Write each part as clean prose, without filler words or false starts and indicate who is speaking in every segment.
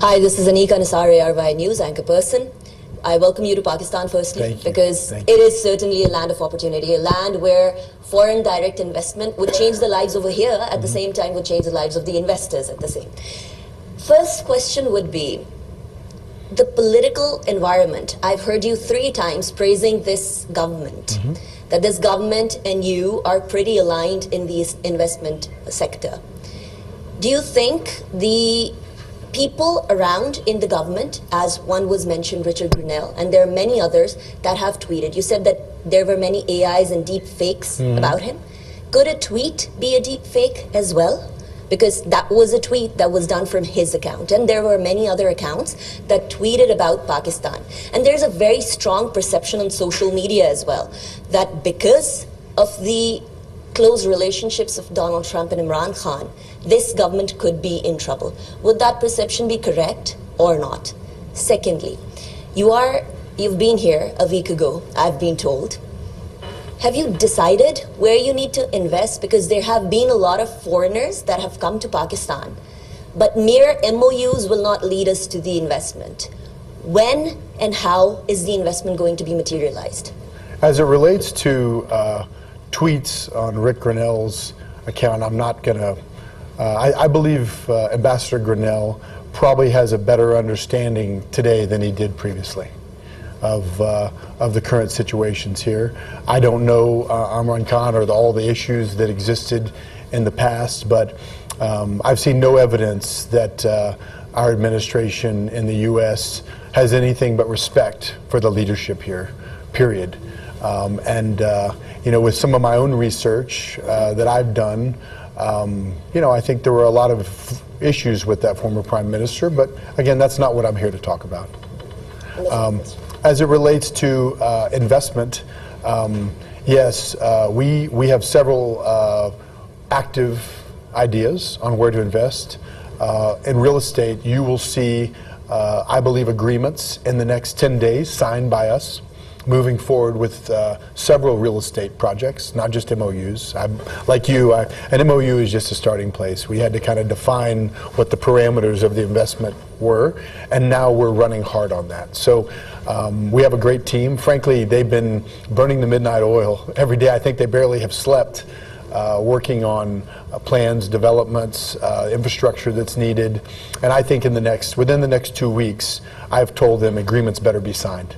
Speaker 1: Hi, this is Anika Nisari, RY News anchor person. I welcome you to Pakistan firstly, because it is certainly a land of opportunity, a land where foreign direct investment would change the lives over here, at the same time would change the lives of the investors at the same. First question would be, the political environment. I've heard you 3 times praising this government, that this government and you are pretty aligned in the investment sector. Do you think the people around in the government, as one was mentioned, Richard Grenell, and there are many others that have tweeted, you said that there were many AIs and deep fakes about him. Could a tweet be a deep fake as well? Because that was a tweet that was done from his account, and there were many other accounts that tweeted about Pakistan. And there's a very strong perception on social media as well, that because of the close relationships of Donald Trump and Imran Khan, this government could be in trouble. Would that perception be correct or not? Secondly, you've been here a week ago, I've been told. Have you decided where you need to invest? Because there have been a lot of foreigners that have come to Pakistan, but mere MOUs will not lead us to the investment. When and how is the investment going to be materialized?
Speaker 2: As it relates to tweets on Rick Grenell's account, I'm not going to, I believe Ambassador Grenell probably has a better understanding today than he did previously of the current situations here. I don't know Imran Khan or all the issues that existed in the past, but I've seen no evidence that our administration in the U.S. has anything but respect for the leadership here, period. You know, with some of my own research that I've done, you know, I think there were a lot of issues with that former prime minister, but again, that's not what I'm here to talk about. As it relates to investment, yes, we have several active ideas on where to invest. In real estate, you will see, I believe, agreements in the next 10 days signed by us, moving forward with several real estate projects, not just MOUs. Like you, an MOU is just a starting place. We had to kind of define what the parameters of the investment were, and now we're running hard on that. So we have a great team. Frankly, they've been burning the midnight oil every day. I think they barely have slept, working on plans, developments, infrastructure that's needed. And I think within the next 2 weeks, I've told them agreements better be signed.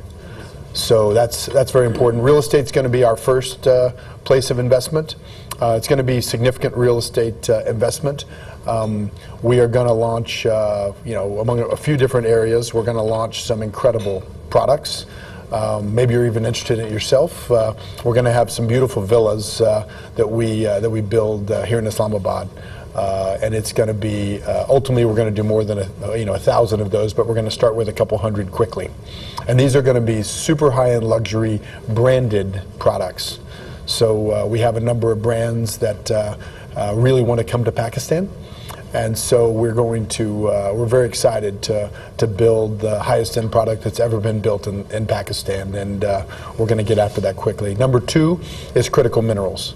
Speaker 2: So that's very important. Real estate's going to be our first place of investment. It's going to be significant real estate investment. We are going to launch, you know, among a few different areas, we're going to launch some incredible products. Maybe you're even interested in it yourself. We're going to have some beautiful villas that we build here in Islamabad. And it's going to be, ultimately we're going to do more than 1,000 of those, but we're going to start with a couple hundred quickly. And these are going to be super high-end luxury branded products. So we have a number of brands that really want to come to Pakistan. And so we're going to, we're very excited to build the highest end product that's ever been built in Pakistan. And we're going to get after that quickly. Number 2 is critical minerals.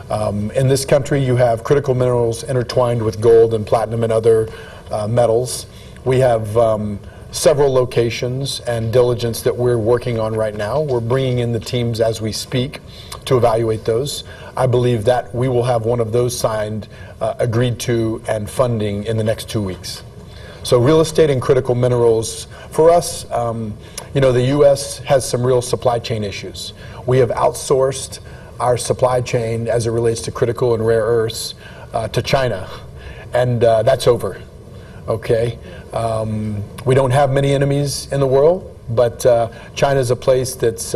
Speaker 2: In this country, you have critical minerals intertwined with gold and platinum and other metals. We have several locations and diligence that we're working on right now. We're bringing in the teams as we speak to evaluate those. I believe that we will have one of those signed, agreed to, and funding in the next 2 weeks. So real estate and critical minerals, for us, you know, the U.S. has some real supply chain issues. We have outsourced our supply chain as it relates to critical and rare earths to China, and that's over, okay? We don't have many enemies in the world, but China's a place that's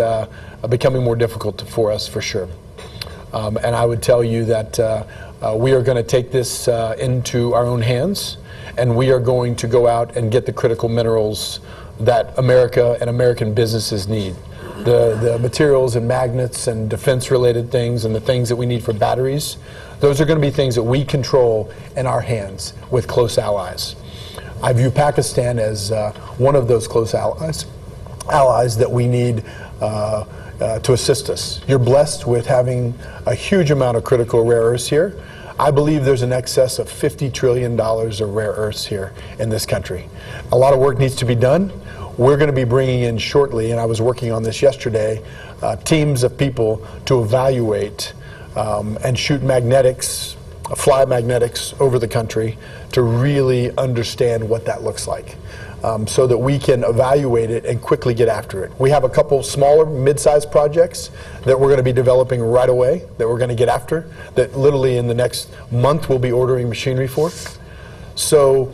Speaker 2: becoming more difficult for us, for sure. And I would tell you that we are going to take this into our own hands, and we are going to go out and get the critical minerals that America and American businesses need. The materials and magnets and defense-related things and the things that we need for batteries, those are going to be things that we control in our hands with close allies. I view Pakistan as one of those close allies that we need to assist us. You're blessed with having a huge amount of critical rare earths here. I believe there's an excess of $50 trillion of rare earths here in this country. A lot of work needs to be done. We're going to be bringing in shortly, and I was working on this yesterday, teams of people to evaluate and shoot magnetics, fly magnetics over the country to really understand what that looks like, so that we can evaluate it and quickly get after it. We have a couple smaller, mid-sized projects that we're going to be developing right away, that we're going to get after, that literally in the next month we'll be ordering machinery for. So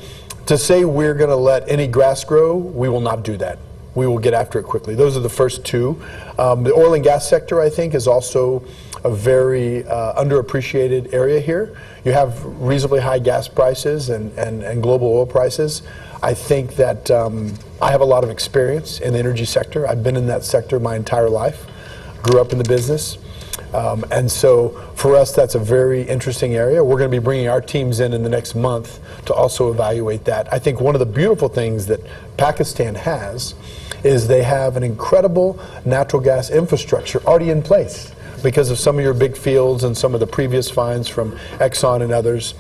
Speaker 2: to say we're going to let any grass grow, we will not do that. We will get after it quickly. Those are the first two. The oil and gas sector, I think, is also a very underappreciated area here. You have reasonably high gas prices and global oil prices. I think that I have a lot of experience in the energy sector. I've been in that sector my entire life, grew up in the business. And so for us, that's a very interesting area. We're going to be bringing our teams in the next month to also evaluate that. I think one of the beautiful things that Pakistan has is they have an incredible natural gas infrastructure already in place because of some of your big fields and some of the previous finds from Exxon and others.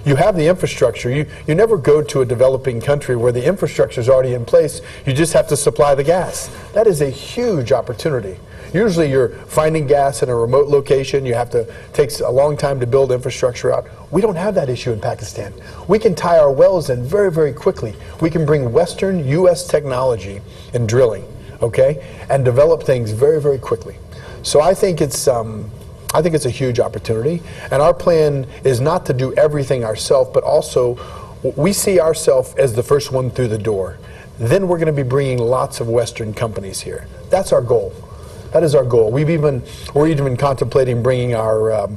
Speaker 2: You have the infrastructure. You never go to a developing country where the infrastructure is already in place. You just have to supply the gas. That is a huge opportunity. Usually you're finding gas in a remote location. You have to take a long time to build infrastructure out. We don't have that issue in Pakistan. We can tie our wells in very, very quickly. We can bring Western U.S. technology in drilling, okay, and develop things very, very quickly. So I think it's a huge opportunity. And our plan is not to do everything ourselves, but also we see ourselves as the first one through the door. Then we're going to be bringing lots of Western companies here. That's our goal. That is our goal. We're even contemplating bringing our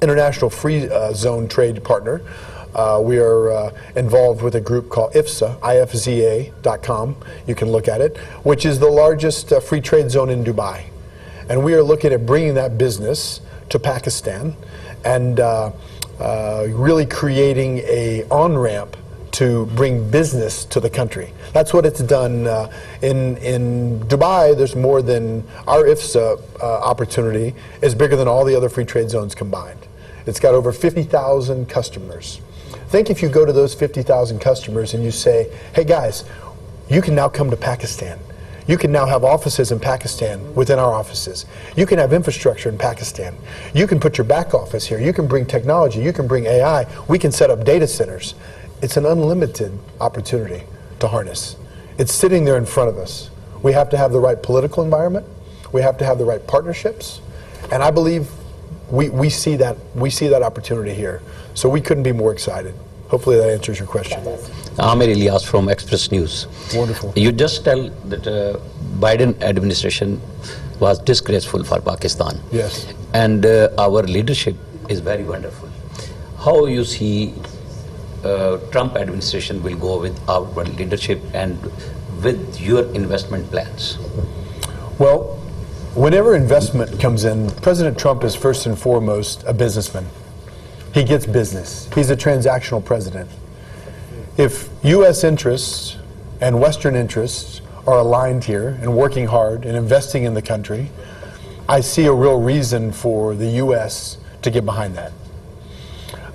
Speaker 2: international free zone trade partner. We are involved with a group called IFZA, IFZA.com. You can look at it, which is the largest free trade zone in Dubai. And we are looking at bringing that business to Pakistan and really creating an on-ramp to bring business to the country. That's what it's done. In Dubai, there's more than our IFSA opportunity is bigger than all the other free trade zones combined. It's got over 50,000 customers. Think if you go to those 50,000 customers and you say, hey guys, you can now come to Pakistan. You can now have offices in Pakistan within our offices. You can have infrastructure in Pakistan. You can put your back office here. You can bring technology. You can bring AI. We can set up data centers. It's an unlimited opportunity to harness. It's sitting there in front of us. We have to have the right political environment. We have to have the right partnerships. And I believe we see that opportunity here. So we couldn't be more excited. Hopefully that answers your question.
Speaker 3: Amir Ilyas from Express News.
Speaker 2: Wonderful.
Speaker 3: You just tell that Biden administration was disgraceful for Pakistan.
Speaker 2: Yes.
Speaker 3: And our leadership is very wonderful. How you see Trump administration will go with our leadership and with your investment plans?
Speaker 2: Well, whenever investment comes in, President Trump is first and foremost a businessman. He gets business. He's a transactional president. If U.S. interests and Western interests are aligned here and working hard and investing in the country, I see a real reason for the U.S. to get behind that.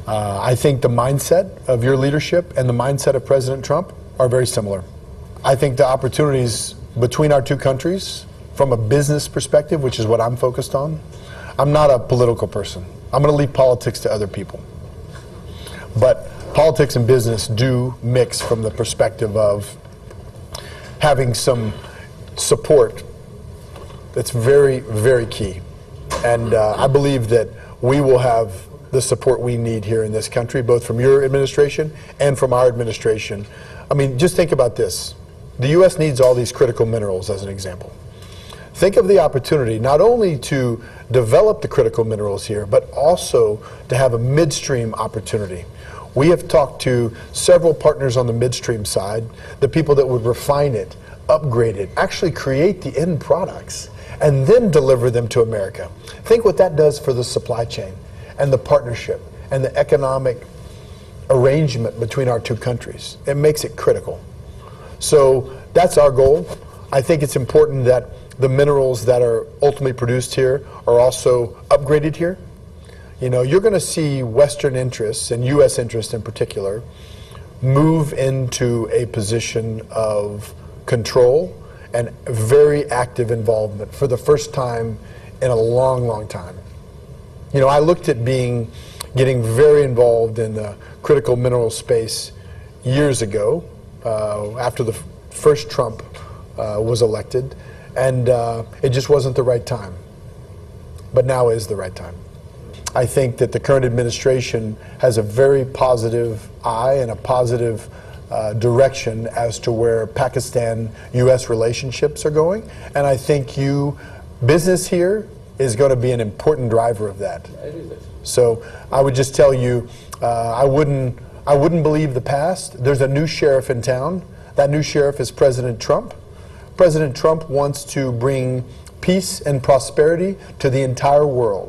Speaker 2: I think the mindset of your leadership and the mindset of President Trump are very similar. I think the opportunities between our two countries, from a business perspective, which is what I'm focused on, I'm not a political person. I'm going to leave politics to other people. But politics and business do mix from the perspective of having some support that's very, very key. And I believe that we will have the support we need here in this country, both from your administration and from our administration. I mean, just think about this. The U.S. needs all these critical minerals, as an example. Think of the opportunity not only to develop the critical minerals here, but also to have a midstream opportunity. We have talked to several partners on the midstream side, the people that would refine it, upgrade it, actually create the end products, and then deliver them to America. Think what that does for the supply chain and the partnership and the economic arrangement between our two countries. It makes it critical. So that's our goal. I think it's important that the minerals that are ultimately produced here are also upgraded here. You know, you're going to see Western interests, and U.S. interests in particular, move into a position of control and very active involvement for the first time in a long, long time. You know, I looked at getting very involved in the critical mineral space years ago, after the first Trump was elected, and it just wasn't the right time. But now is the right time. I think that the current administration has a very positive eye and a positive direction as to where Pakistan-U.S. relationships are going, and I think business here is going to be an important driver of that. So I would just tell you, I wouldn't believe the past. There's a new sheriff in town. That new sheriff is President Trump. President Trump wants to bring peace and prosperity to the entire world.